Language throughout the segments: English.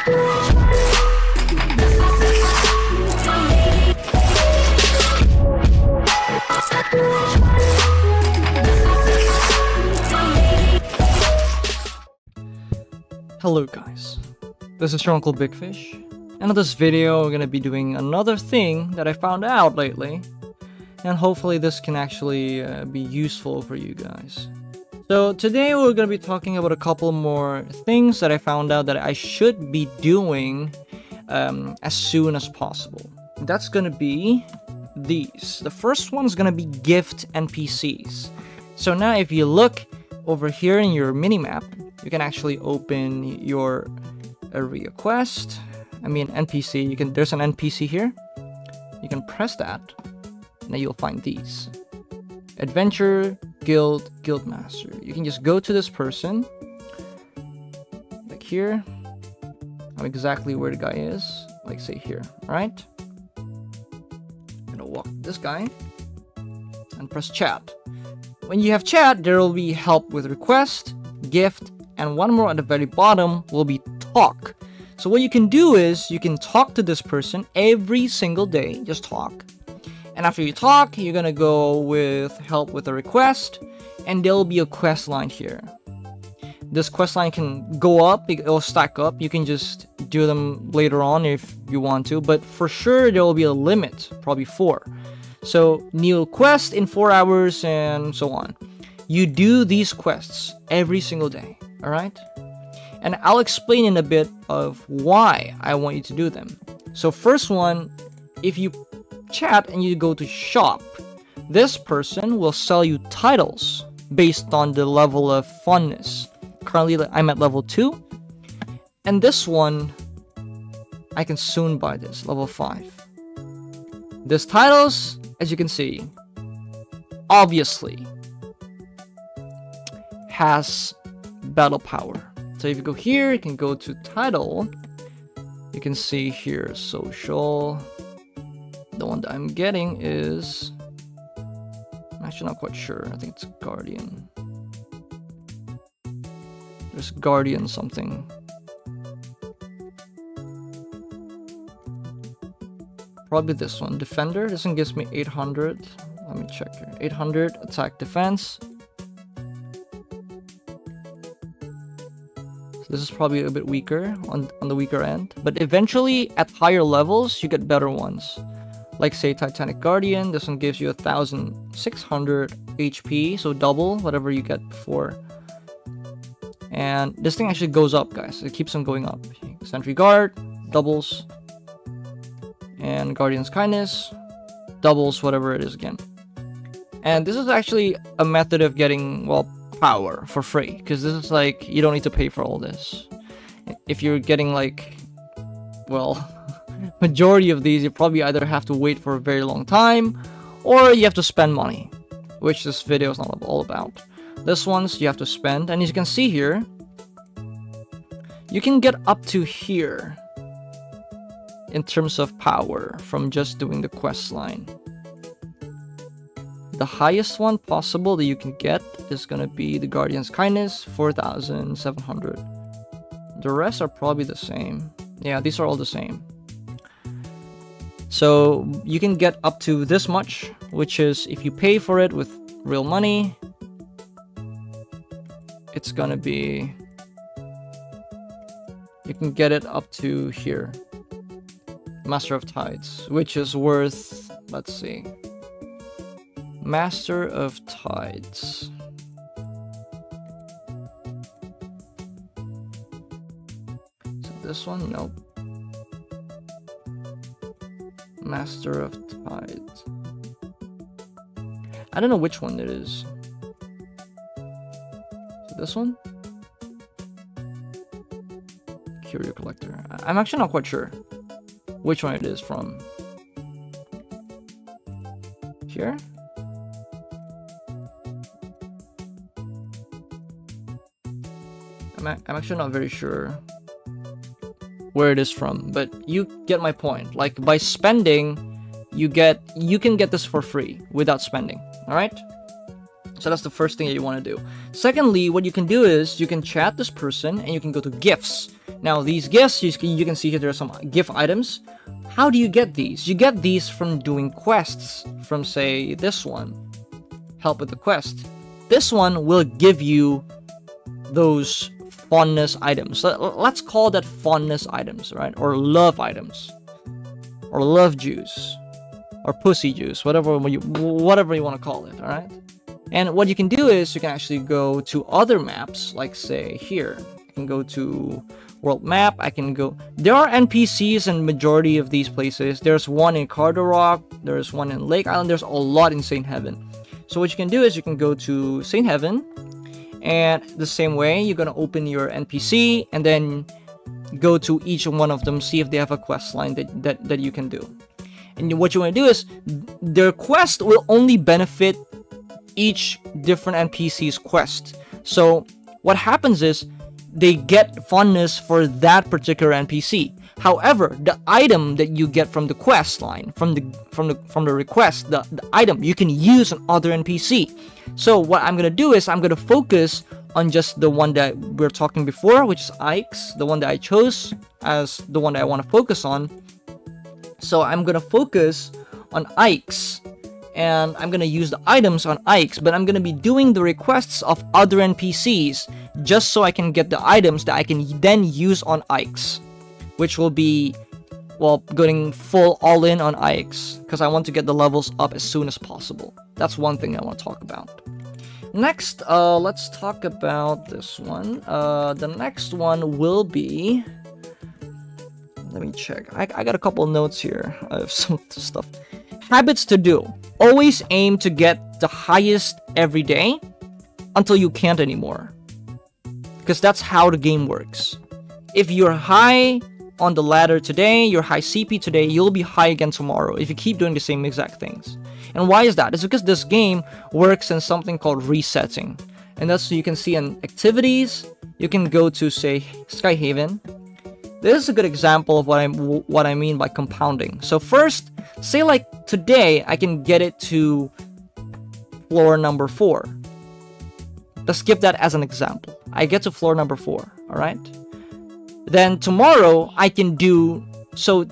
Hello guys, this is your Uncle Big Fish, and in this video we're going to be doing another thing that I found out lately, and hopefully this can actually be useful for you guys. So today we're going to be talking about a couple more things that I found out that I should be doing as soon as possible. That's going to be these. The first one is going to be gift NPCs. So now if you look over here in your minimap, you can actually open your area quest. I mean NPC. There's an NPC here. You can press that, and then you'll find these. Adventure, Guild, Guildmaster. You can just go to this person, like here. Know exactly where the guy is, like say here. All right. I'm gonna walk this guy and press chat. When you have chat, there will be help with request, gift, and one more at the very bottom will be talk. So what you can do is you can talk to this person every single day, just talk. And after you talk, you're gonna go with help with a request, and there'll be a quest line here. This quest line can go up, it'll stack up. You can just do them later on if you want to, but for sure there will be a limit, probably 4. So new quest in 4 hours and so on. You do these quests every single day, alright? And I'll explain in a bit of why I want you to do them. So first one, if you chat and you go to shop, this person will sell you titles based on the level of funness. Currently I'm at level 2. And this one, I can soon buy this, level 5. These titles, as you can see, obviously has battle power. So if you go here, you can go to title. You can see here social. The one that I'm getting is, I'm actually not quite sure. I think it's Guardian. There's Guardian something. Probably this one, Defender. This one gives me 800. Let me check here. 800 attack defense. So this is probably a bit weaker on the weaker end. But eventually, at higher levels, you get better ones. Like say Titanic Guardian. This one gives you 1,600 HP, so double whatever you get before. And this thing actually goes up, guys. It keeps on going up. Sentry Guard doubles. And Guardian's Kindness doubles whatever it is again. And this is actually a method of getting, well, power for free, because this is like, you don't need to pay for all this. If you're getting like, well, majority of these, you probably either have to wait for a very long time, or you have to spend money, which this video is not all about. This one's you have to spend, and as you can see here, you can get up to here in terms of power from just doing the quest line. The highest one possible that you can get is gonna be the Guardian's Kindness, 4,700. The rest are probably the same. Yeah, these are all the same. So you can get up to this much, which is if you pay for it with real money, it's gonna be, you can get it up to here. Master of Tides, which is worth, let's see, Master of Tides. So this one, nope. Master of Tides. I don't know which one it is. So this one? Curio Collector. I'm actually not quite sure which one it is from. Here? I'm actually not very sure where it is from, but you get my point. Like by spending, you can get this for free without spending. All right. So that's the first thing that you want to do. Secondly, what you can do is you can chat this person and you can go to gifts. Now these gifts, you can see here there are some gift items. How do you get these? You get these from doing quests. From, say, this one, help with the quest. This one will give you those fondness items. Let's call that fondness items, right? Or love items, or love juice, or pussy juice, whatever you want to call it. All right. And what you can do is you can actually go to other maps, like say here. I can go to world map. I can go. There are NPCs in majority of these places. There's one in Carter Rock. There's one in Lake Island. There's a lot in St. Heaven. So what you can do is you can go to St. Heaven, and the same way you're gonna open your NPC and then go to each one of them, see if they have a quest line that you can do. And what you want to do is their quest will only benefit each different NPC's quest. So what happens is they get fondness for that particular NPC. However, the item that you get from the quest line, from the request, the item you can use on other NPC. So what I'm gonna do is I'm gonna focus on just the one that we were talking before, which is Ike's, the one that I chose as the one that I want to focus on. So I'm gonna focus on Ike's, and I'm gonna use the items on Ike's, but I'm gonna be doing the requests of other NPCs just so I can get the items that I can then use on Ike's, which will be, well, going full all in on Ike's, because I want to get the levels up as soon as possible. That's one thing I want to talk about. Next, let's talk about this one. The next one will be, let me check. I got a couple notes here of some stuff. Habits to do. Always aim to get the highest every day until you can't anymore, because that's how the game works. If you're high on the ladder today, you're high CP today, you'll be high again tomorrow if you keep doing the same exact things. And why is that? It's because this game works in something called resetting. And that's so you can see in activities, you can go to, say, Skyhaven. This is a good example of what I mean by compounding. So first, say like today, I can get it to floor number 4. Let's give that as an example. I get to floor number 4, alright? Then tomorrow, I can do, so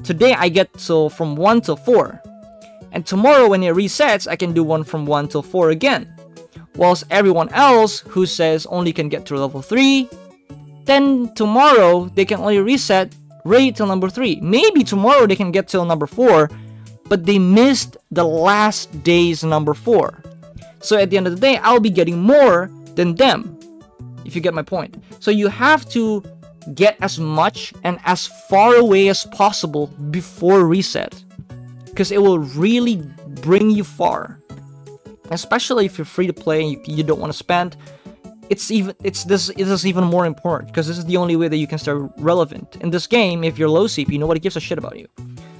today I get so from 1 to 4. And tomorrow when it resets, I can do one from 1 till 4 again. Whilst everyone else who says only can get to level 3, then tomorrow they can only reset right till number 3. Maybe tomorrow they can get till number 4, but they missed the last day's number 4. So at the end of the day, I'll be getting more than them, if you get my point. So you have to get as much and as far away as possible before reset, because it will really bring you far. Especially if you're free to play and you don't want to spend. This is even more important, because this is the only way that you can stay relevant. In this game, if you're low CP, nobody gives a shit about you.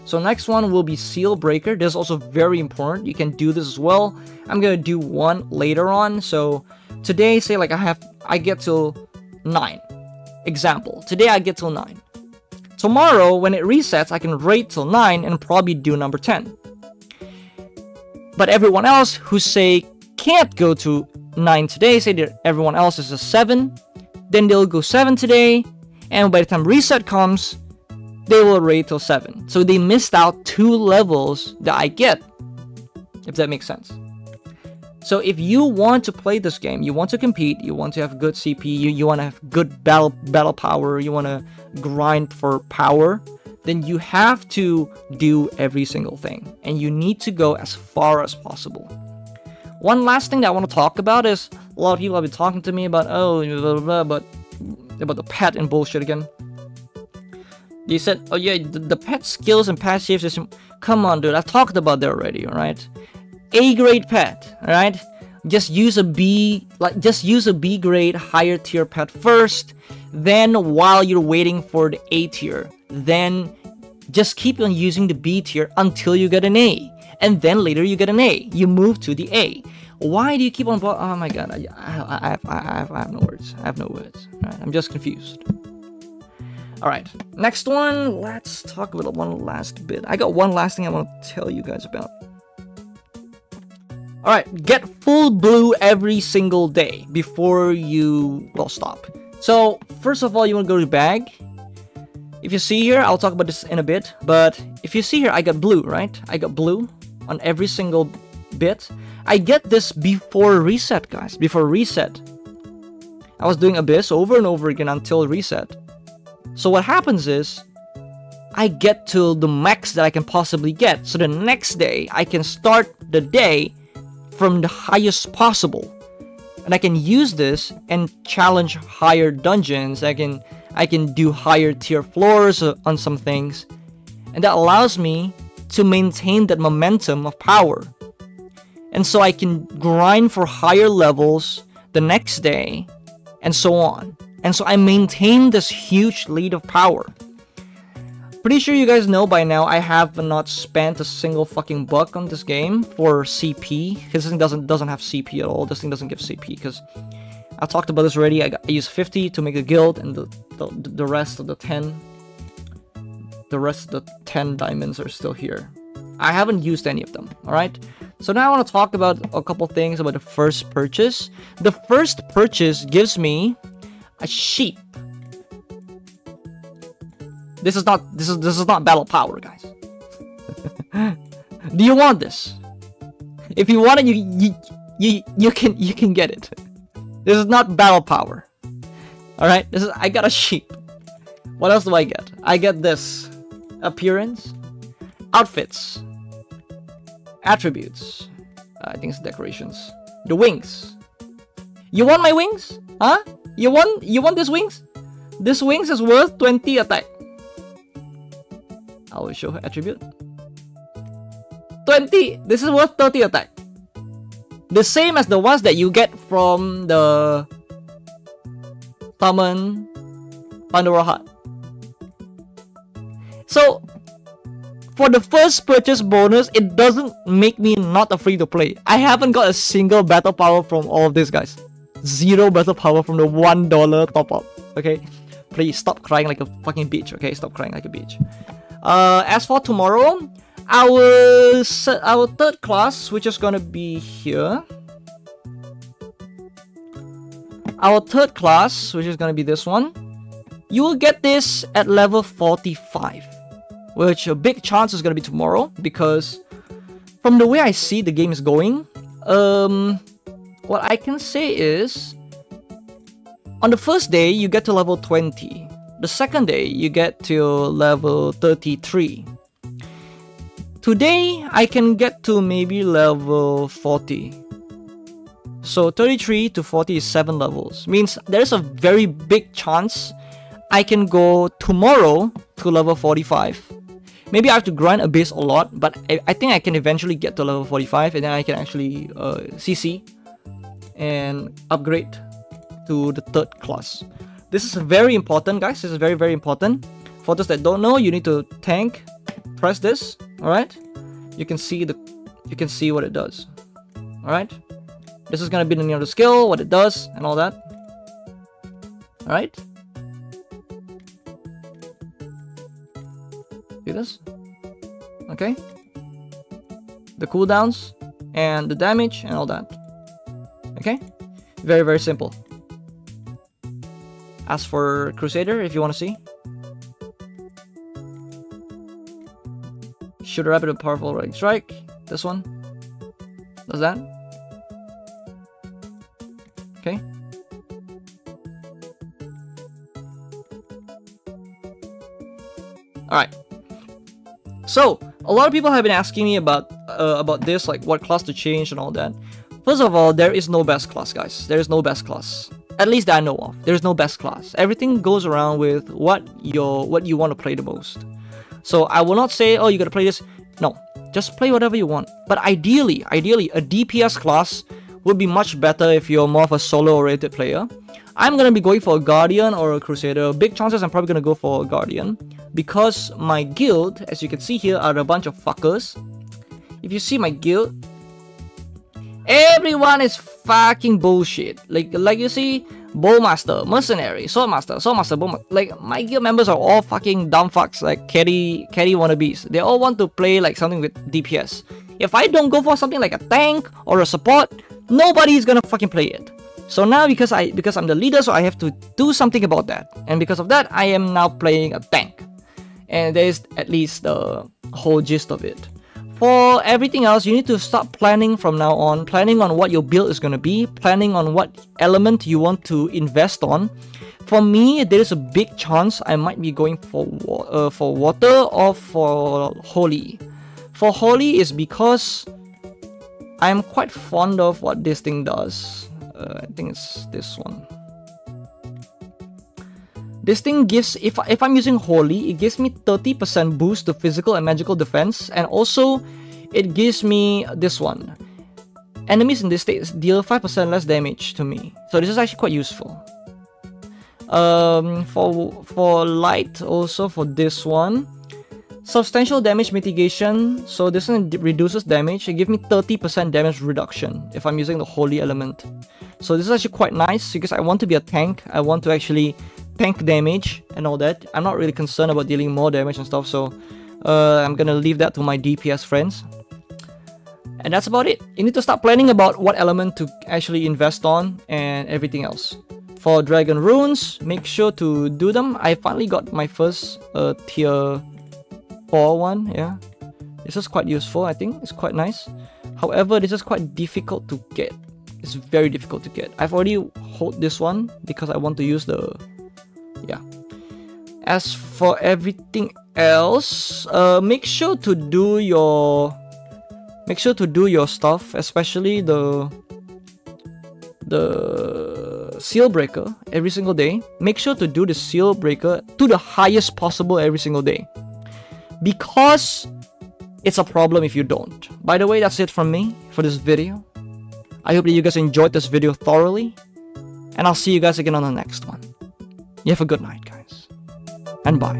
So next one will be Seal Breaker. This is also very important. You can do this as well. I'm gonna do one later on. So today, say like I get till 9. Example. Today I get till 9. Tomorrow, when it resets, I can rate till 9 and probably do number 10. But everyone else who say can't go to 9 today, say that everyone else is a 7, then they'll go 7 today, and by the time reset comes, they will rate till 7. So they missed out 2 levels that I get, if that makes sense. So if you want to play this game, you want to compete, you want to have good CP, you want to have good battle power, you want to grind for power, then you have to do every single thing. And you need to go as far as possible. One last thing that I want to talk about is, a lot of people have been talking to me about, about the pet and bullshit again. They said, oh yeah, the pet skills and passive system. Come on, dude, I talked about that already, alright? A-grade pet, alright? Just use a B grade higher tier pet first. Then while you're waiting for the A tier, then just keep on using the B tier until you get an A. And then later you get an A. You move to the A. Why do you keep on... Oh my god, I have no words. I have no words. Alright, I'm just confused. Alright, next one. Let's talk about one last bit. I got one last thing I want to tell you guys about. Alright, get full blue every single day before you, well, stop. So, first of all, you want to go to bag. If you see here, I'll talk about this in a bit, but if you see here, I got blue, right? I got blue on every single bit. I get this before reset, guys, before reset. I was doing Abyss over and over again until reset. So what happens is, I get to the max that I can possibly get. So the next day, I can start the day from the highest possible. And I can use this and challenge higher dungeons. I can do higher tier floors on some things. And that allows me to maintain that momentum of power. And so I can grind for higher levels the next day, and so on. And so I maintain this huge lead of power. Pretty sure you guys know by now I have not spent a single fucking buck on this game for CP. Because this thing doesn't have CP at all. This thing doesn't give CP because I talked about this already. I used 50 to make a guild, and the rest of the 10 diamonds are still here. I haven't used any of them, alright? So now I want to talk about a couple things about the first purchase. The first purchase gives me a sheep. This is not battle power, guys. Do you want this? If you want it, you can get it. This is not battle power. Alright, I got a sheep. What else do I get? I get this. Appearance. Outfits. Attributes. I think it's decorations. The wings. You want my wings? Huh? You want these wings? This wings is worth 20 attack. I will show her attribute. 20! This is worth 30 attack. The same as the ones that you get from the Taman Pandora Hut. So, for the first purchase bonus, it doesn't make me not a free to play. I haven't got a single battle power from all of these guys. Zero battle power from the $1 top up. Okay? Please stop crying like a fucking bitch. Okay? Stop crying like a bitch. As for tomorrow, our third class, which is gonna be here. Our third class, which is gonna be this one. You will get this at level 45. Which a big chance is gonna be tomorrow, because from the way I see the game is going, what I can say is, on the first day you get to level 20. The second day you get to level 33. Today I can get to maybe level 40. So 33 to 40 is 7 levels. Means there is a very big chance I can go tomorrow to level 45. Maybe I have to grind Abyss a lot, but I think I can eventually get to level 45, and then I can actually CC and upgrade to the third class. This is very important, guys. This is very, very important. For those that don't know, you need to tank. Press this. All right. You can see what it does. All right. This is gonna be the name of the skill, what it does, and all that. All right. See this? Okay. The cooldowns and the damage and all that. Okay. Very, very simple. As for Crusader, if you want to see. Shoot a rapid and powerful right strike. This one. Does that. Okay. Alright. So, a lot of people have been asking me about this, like what class to change and all that. First of all, there is no best class, guys. There is no best class. At least that I know of. There's no best class. Everything goes around with what you want to play the most. So I will not say, oh, you gotta play this. No, just play whatever you want. But ideally, a DPS class would be much better if you're more of a solo-oriented player. I'm gonna be going for a Guardian or a Crusader. Big chances I'm probably gonna go for a Guardian, because my guild, as you can see here, are a bunch of fuckers. If you see my guild, everyone is fucking bullshit. Like you see, Bowmaster, Mercenary, Swordmaster, Bowmaster. Like, my guild members are all fucking dumb fucks, like carry wannabes. They all want to play like something with DPS. if I don't go for something like a tank or a support, nobody's gonna fucking play it. So now because I'm the leader, so I have to do something about that. And because of that, I am now playing a tank. And there is at least the whole gist of it. For everything else, you need to start planning from now on, planning on what your build is going to be, planning on what element you want to invest on. For me, there is a big chance I might be going for water or for holy. For holy is because I'm quite fond of what this thing does. I think it's this one. This thing gives, if I'm using Holy, it gives me 30% boost to physical and magical defense, and also it gives me this one. Enemies in this state deal 5% less damage to me, so this is actually quite useful. For light, also for this one, substantial damage mitigation. So this one reduces damage. It gives me 30% damage reduction if I'm using the Holy element. So this is actually quite nice because I want to be a tank. I want to actually tank damage and all that. I'm not really concerned about dealing more damage and stuff, so I'm gonna leave that to my DPS friends. And that's about it. You need to start planning about what element to actually invest on and everything else. For Dragon Runes, make sure to do them. I finally got my first tier 4 one, yeah. This is quite useful, I think. It's quite nice. However, this is quite difficult to get. It's very difficult to get. I've already hold this one because I want to use the... yeah. As for everything else, make sure to do your stuff, especially the seal breaker every single day. Make sure to do the seal breaker to the highest possible every single day, because it's a problem if you don't. By the way, that's it from me for this video. I hope that you guys enjoyed this video thoroughly, and I'll see you guys again on the next one. You have a good night, guys, and bye.